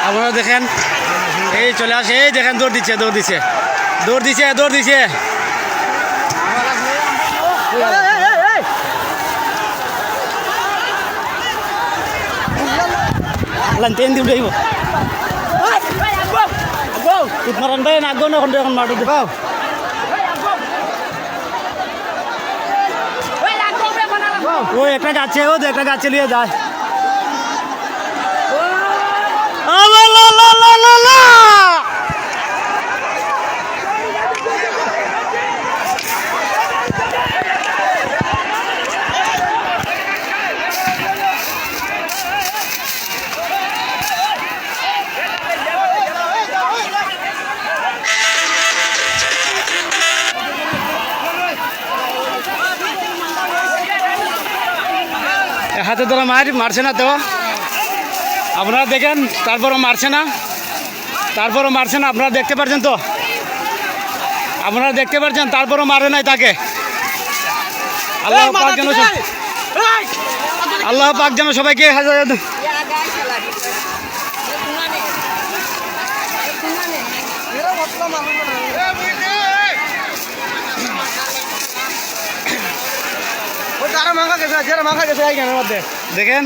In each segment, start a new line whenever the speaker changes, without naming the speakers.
আপনারা দেখেন এই চলে আসে, এই দেখেন দৌড় দিচ্ছে দৌড় দিচ্ছে দৌড় দিচ্ছে দৌড় দিচ্ছে। ট্রেন দিয়ে উঠাইব মারান ভাই আগ না এখন এখন মাঠে দেখাও। ও একটা যাচ্ছে, ও একটা যাচ্ছে নিয়ে যায়। হাতে ধরা মারছে না তো, আপনারা দেখেন, তারপরও মারছে না, তারপরও মারছে না। আপনারা দেখতে পাচ্ছেন তো, আপনারা দেখতে পাচ্ছেন, তারপরও মারে নাই তাকে। আল্লাহ পাক যেন, আল্লাহ পাক যেন সবাইকে দেখেন,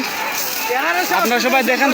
আপনারা সবাই দেখেন।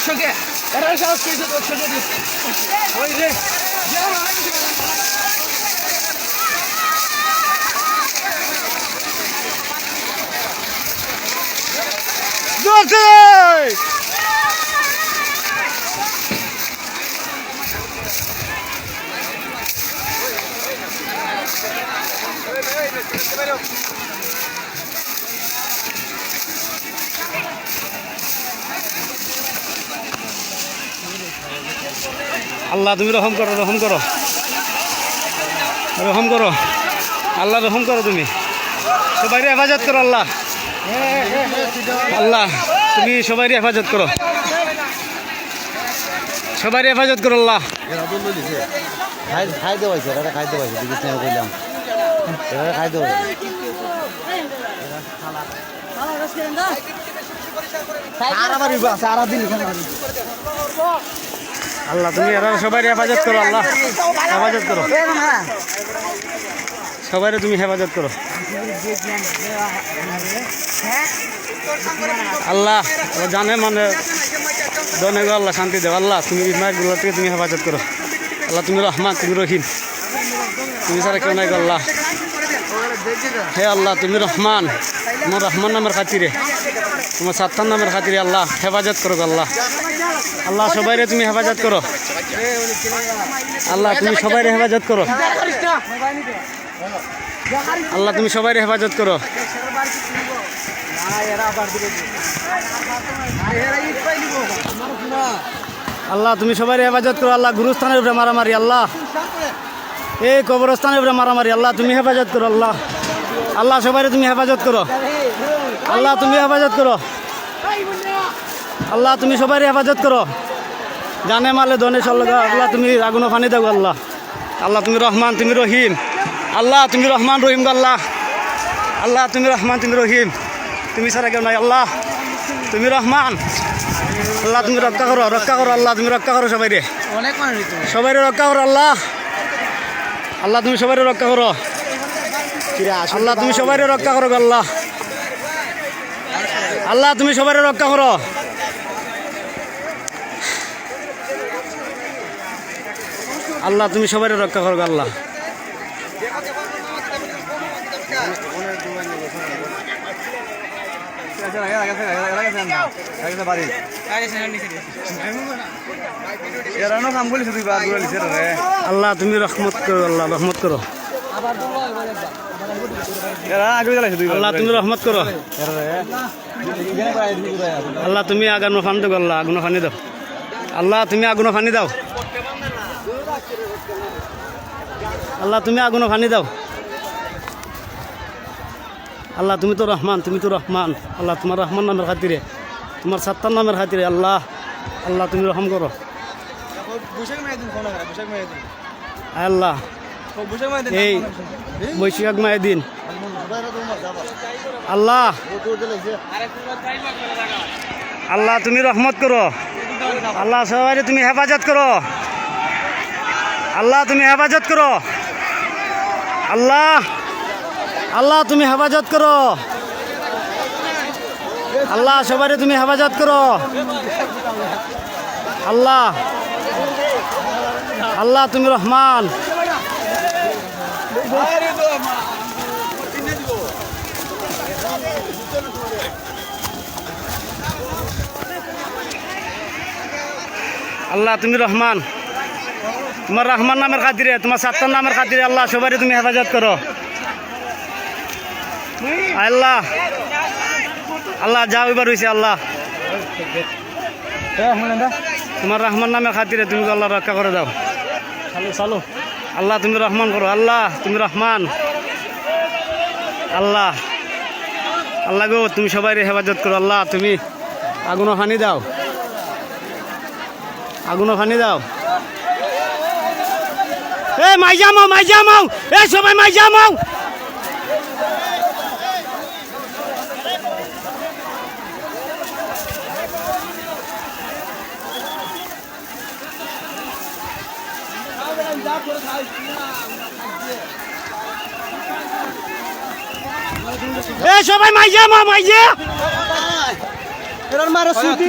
আল্লাহ তুমি রহম করো, রহম করো, রহম করো, আল্লাহ রহম করো, তুমি সবাই হেফাজত করো। আল্লাহ, আল্লাহ তুমি সবাই হেফাজত করো, সবাই হেফাজত করো। আল্লাহ
খাই দেওয়াইছে, খাই দেওয়াইছে, দিকে কইলাম খাই দেওয়াইছে।
আল্লাহ তুমি এরা সবাই হেফাজত করো, আল্লাহ হেফাজত করো, সবাই তুমি হেফাজত করো। আল্লাহ জানে মানে দনে গো, আল্লাহ শান্তি দেও। আল্লাহ তুমি মায়েরগুলো থেকে তুমি হেফাজত করো। আল্লাহ তুমি রহমান, তুমি রহিম, তুমি ছাড়া কেউ নাই গো। আল্লাহ হে আল্লাহ তুমি রহমান, তোমার রহমান নামের খাতিরে, তোমার সাত্তার নামের খাতিরে আল্লাহ হেফাজত করো গো। আল্লাহ, আল্লাহ সবাই তুমি হেফাজত করো। আল্লাহ তুমি সবাই হেফাজত করো। আল্লাহ তুমি সবাই হেফাজত করো। আল্লাহ তুমি সবাই হেফাজত করো। আল্লাহ গুরুস্থানের উপরে মারামারি, আল্লাহ এই কবরস্থানের উপরে মারামারি, আল্লাহ তুমি হেফাজত করো। আল্লাহ, আল্লাহ সবাই তুমি হেফাজত করো। আল্লাহ তুমি হেফাজত করো। আল্লাহ তুমি সবাই হেফাজত করো। জানে মালে দনে সল্লগা, আল্লাহ তুমি আগুন ফানি দাও। আল্লাহ, আল্লাহ তুমি রহমান, তুমি রহিম, আল্লাহ তুমি রহমান রহিম। আল্লাহ, আল্লাহ তুমি রহমান, তুমি রহিম, তুমি ছাড়া কেউ নাই। আল্লাহ তুমি রহমান, আল্লাহ তুমি রক্ষা করো, রক্ষা করো। আল্লাহ তুমি রক্ষা করো সবাই রে, সবাই রক্ষা করো। আল্লাহ, আল্লাহ তুমি সবাই রক্ষা করো। আল্লাহ তুমি সবাই রক্ষা করো। আল্লাহ, আল্লাহ তুমি সবাই রক্ষা করো। আল্লাহ তুমি সবাই রক্ষা করো। আল্লাহ, আল্লাহ তুমি রহমত করো। আল্লাহ রহমত করো। আল্লাহ তুমি রহমত করো। আল্লাহ তুমি আগুন ফানি দাও। আল্লাহ আগুন ফানি দাও। আল্লাহ তুমি আগুন ফানি দাও। আল্লাহ তুমি আগুন ফানি দাও। আল্লাহ তুমি তো রহমান, তুমি তো রহমান। আল্লাহ তোমার রহমান নামের খাতিরে, তোমার সাত্তার নামের খাতিরে আল্লাহ, আল্লাহ তুমি রহম করো। আল্লাহ এই বৈশাখ মায়ের দিন আল্লাহ, আল্লাহ তুমি রহমত করো। আল্লাহ সবাই তুমি হেফাজত করো আল্লাহ তুমি হেফাজত করো আল্লাহ আল্লাহ তুমি হেফাজত করো আল্লাহ সবাই তুমি হেফাজত করো আল্লাহ আল্লাহ তুমি রহমান আল্লাহ তুমি রহমান তোমার রহমান নামের খাতিরে তোমার সাত্তার নামের খাতিরে আল্লাহ সবাই তুমি হেফাজত করো আল্লাহ আল্লাহ যা এবার হয়েছে আল্লাহ তোমার রহমান নামের খাতিরে তুমি আল্লাহ রক্ষা করে দাও চালো আল্লাহ তুমি রহমান করো আল্লাহ তুমি রহমান আল্লাহ আল্লাহ গো তুমি সবাই হেফাজত করো আল্লাহ তুমি আগুনও ফানি দাও আগুনও ফানি দাও এ মাই জামাও এ সবাই মাই জামাও এ সবাই মাই যা
এর মারো সুতি